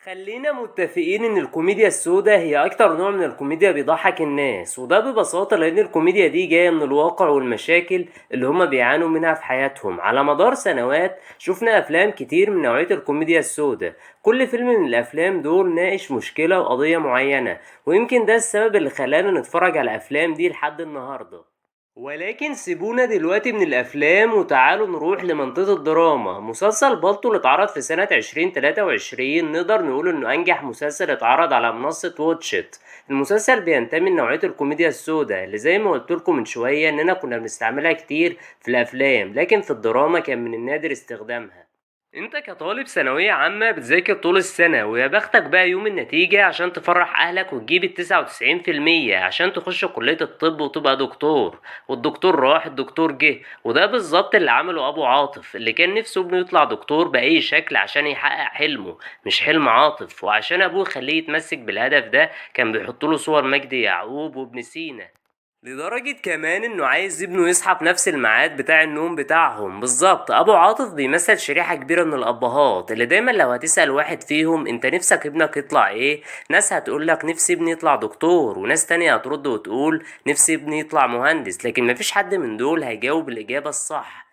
خلينا متفقين ان الكوميديا السوداء هي اكتر نوع من الكوميديا بيضحك الناس، وده ببساطة لان الكوميديا دي جاية من الواقع والمشاكل اللي هما بيعانوا منها في حياتهم. على مدار سنوات شفنا افلام كتير من نوعية الكوميديا السوداء، كل فيلم من الافلام دول ناقش مشكلة وقضية معينة، ويمكن ده السبب اللي خلانا نتفرج على الافلام دي لحد النهاردة. ولكن سيبونا دلوقتي من الأفلام وتعالوا نروح لمنطقة الدراما. مسلسل بالطو اللي اتعرض في سنة 2023 نقدر نقول إنه أنجح مسلسل اتعرض على منصة واتشت. المسلسل بينتمي لنوعية الكوميديا السوداء اللي زي ما قلتلكم من شوية إننا كنا بنستعملها كتير في الأفلام، لكن في الدراما كان من النادر استخدامها. انت كطالب ثانوية عامة بتذاكر طول السنة، ويا بختك بقى يوم النتيجة عشان تفرح اهلك وتجيب ال99% عشان تخش كلية الطب وتبقى دكتور. والدكتور راح الدكتور جه، وده بالظبط اللي عمله ابو عاطف اللي كان نفسه ابنه يطلع دكتور بأي شكل عشان يحقق حلمه، مش حلم عاطف. وعشان ابوه يخليه يتمسك بالهدف ده كان بيحطله صور مجدي يعقوب وابن سينا، لدرجة كمان انه عايز ابنه يصحى في نفس الميعاد بتاع النوم بتاعهم بالظبط. ابو عاطف بيمثل شريحة كبيرة من الابهات اللي دايما لو هتسأل واحد فيهم انت نفسك ابنك يطلع ايه، ناس هتقولك نفسي ابني يطلع دكتور، وناس تانية هترد وتقول نفسي ابني يطلع مهندس، لكن مفيش حد من دول هيجاوب الإجابة الصح.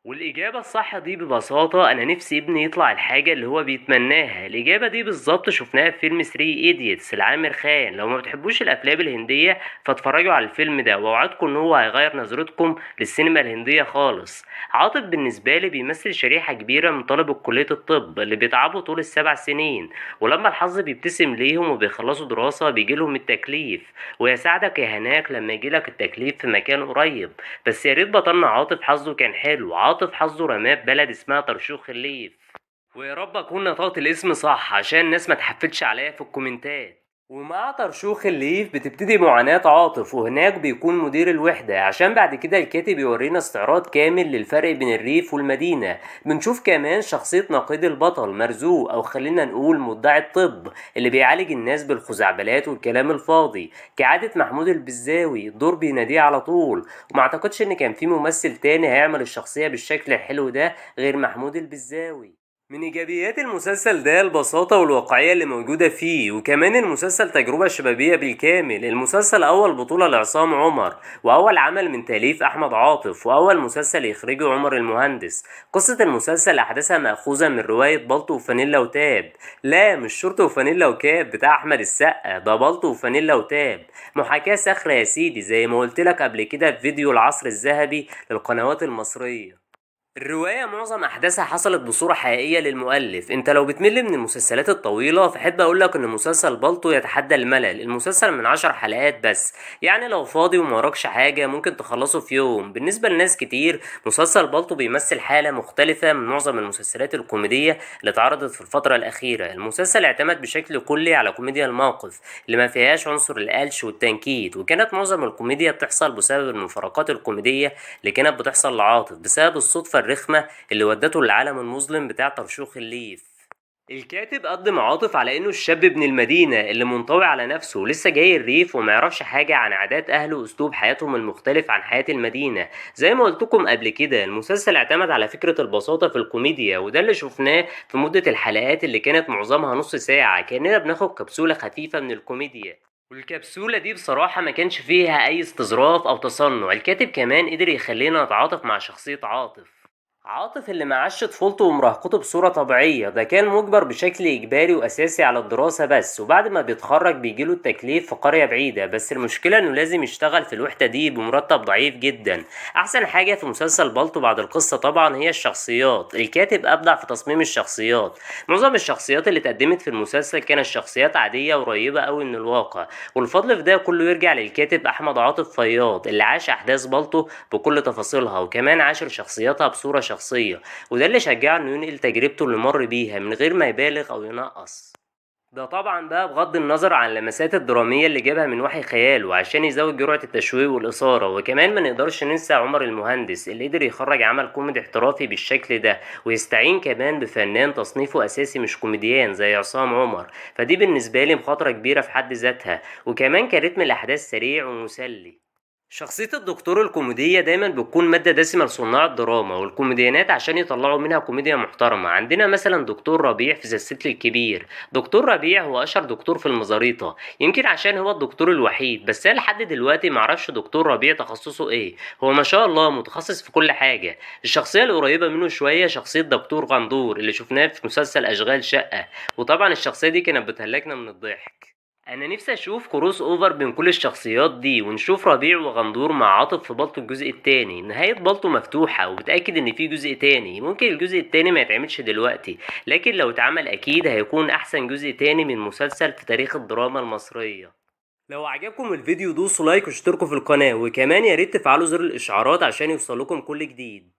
والإجابة الصح دي ببساطة أنا نفسي ابني يطلع الحاجة اللي هو بيتمناها. الإجابة دي بالظبط شفناها في فيلم 3 إيديتس لعامر خان. لو ما بتحبوش الأفلام الهندية فاتفرجوا على الفيلم ده، وأوعدكم إن هو هيغير نظرتكم للسينما الهندية خالص. عاطف بالنسبة لي بيمثل شريحة كبيرة من طلبة كلية الطب اللي بيتعبوا طول ال7 سنين، ولما الحظ بيبتسم ليهم وبيخلصوا دراسة بيجيلهم التكليف. ويساعدك يا هناك لما يجيلك التكليف في مكان قريب. بس يا ريت بطلنا عاطف حظه كان حلو، عاطف حظه رماه في بلد اسمها طرشوخ الليف. ويا رب اكون نطقت الاسم صح عشان الناس ما تحفتش عليا في الكومنتات. ومع طرشوخ الليف بتبتدي معاناة عاطف، وهناك بيكون مدير الوحدة عشان بعد كده الكاتب يورينا استعراض كامل للفرق بين الريف والمدينة. بنشوف كمان شخصية نقيض البطل مرزوق، أو خلينا نقول مدعي الطب اللي بيعالج الناس بالخزعبلات والكلام الفاضي كعادة محمود البزاوي. الدور بيناديه على طول، وما اعتقدش ان كان في ممثل تاني هيعمل الشخصية بالشكل الحلو ده غير محمود البزاوي. من إيجابيات المسلسل ده البساطة والواقعية اللي موجودة فيه، وكمان المسلسل تجربة شبابية بالكامل. المسلسل أول بطولة لعصام عمر، وأول عمل من تأليف أحمد عاطف، وأول مسلسل يخرجه عمر المهندس. قصة المسلسل أحداثها مأخوذة من رواية بلطو وفانيلا وتاب. لا مش شرطة وفانيلا وكاب بتاع أحمد السقا، ده بلطو وفانيلا وتاب، محاكاة ساخرة يا سيدي زي ما قلتلك قبل كده في فيديو العصر الذهبي للقنوات المصرية. الرواية معظم أحداثها حصلت بصورة حقيقية للمؤلف. انت لو بتمل من المسلسلات الطويلة فحب أقولك إن مسلسل بالطو يتحدى الملل. المسلسل من 10 حلقات بس، يعني لو فاضي وموراكش حاجة ممكن تخلصه في يوم. بالنسبة لناس كتير مسلسل بالطو بيمثل حالة مختلفة من معظم المسلسلات الكوميدية اللي اتعرضت في الفترة الأخيرة. المسلسل اعتمد بشكل كلي على كوميديا الموقف اللي ما فيهاش عنصر القلش والتنكيد، وكانت معظم الكوميديا بتحصل بسبب المفارقات الكوميدية اللي كانت بتحصل لعاطف بسبب الصدفة الرخمة اللي ودته للعالم المظلم بتاع طرشوخ الليف. الكاتب قدم عاطف على انه الشاب ابن المدينة اللي منطوي على نفسه ولسه جاي الريف وميعرفش حاجة عن عادات اهله واسلوب حياتهم المختلف عن حياة المدينة. زي ما قلتكم قبل كده المسلسل اعتمد على فكرة البساطة في الكوميديا، وده اللي شفناه في مدة الحلقات اللي كانت معظمها نص ساعة، كأننا بناخد كبسولة خفيفة من الكوميديا. والكبسولة دي بصراحة ما كانش فيها أي استظراف أو تصنع. الكاتب كمان قدر يخلينا نتعاطف مع شخصية عاطف. عاطف اللي معاش طفولته ومراهقته بصورة طبيعية، ده كان مجبر بشكل إجباري وأساسي على الدراسة بس، وبعد ما بيتخرج بيجيله التكليف في قرية بعيدة، بس المشكلة إنه لازم يشتغل في الوحدة دي بمرتب ضعيف جدا. أحسن حاجة في مسلسل بالطو بعد القصة طبعا هي الشخصيات. الكاتب أبدع في تصميم الشخصيات. معظم الشخصيات اللي اتقدمت في المسلسل كانت شخصيات عادية وقريبة أوي من الواقع، والفضل في ده كله يرجع للكاتب أحمد عاطف فياض اللي عاش أحداث بالطو بكل تفاصيلها، وكمان عاشر شخصياتها بصورة شخصية، وده اللي شجعه انه ينقل تجربته اللي مر بيها من غير ما يبالغ او ينقص. ده طبعا بقى بغض النظر عن اللمسات الدرامية اللي جابها من وحي خياله عشان يزود جرعة التشويق والإثارة. وكمان ما نقدرش ننسى عمر المهندس اللي قدر يخرج عمل كوميدي احترافي بالشكل ده، ويستعين كمان بفنان تصنيفه أساسي مش كوميديان زي عصام عمر. فدي بالنسبة لي مخاطرة كبيرة في حد ذاتها، وكمان كان رتم الأحداث سريع ومسلي. شخصية الدكتور الكوميدية دايما بتكون مادة دسمة لصناع الدراما والكوميديانات عشان يطلعوا منها كوميديا محترمة. عندنا مثلا دكتور ربيع في الست الكبير. دكتور ربيع هو أشهر دكتور في المزاريطة، يمكن عشان هو الدكتور الوحيد، بس أنا لحد دلوقتي معرفش دكتور ربيع تخصصه إيه. هو ما شاء الله متخصص في كل حاجة. الشخصية القريبة منه شوية شخصية دكتور غندور اللي شفناه في مسلسل أشغال شقة، وطبعا الشخصية دي كانت بتهلكنا من الضحك. انا نفسي اشوف كروس اوفر بين كل الشخصيات دي، ونشوف ربيع وغندور مع عاطف في بالطو الجزء التاني. نهاية بالطو مفتوحة وبتأكد ان في جزء تاني. ممكن الجزء التاني ما يتعملش دلوقتي، لكن لو اتعمل اكيد هيكون احسن جزء تاني من مسلسل في تاريخ الدراما المصرية. لو عجبكم الفيديو دوسوا لايك واشتركوا في القناة، وكمان ياريت تفعلوا زر الاشعارات عشان يوصلكم كل جديد.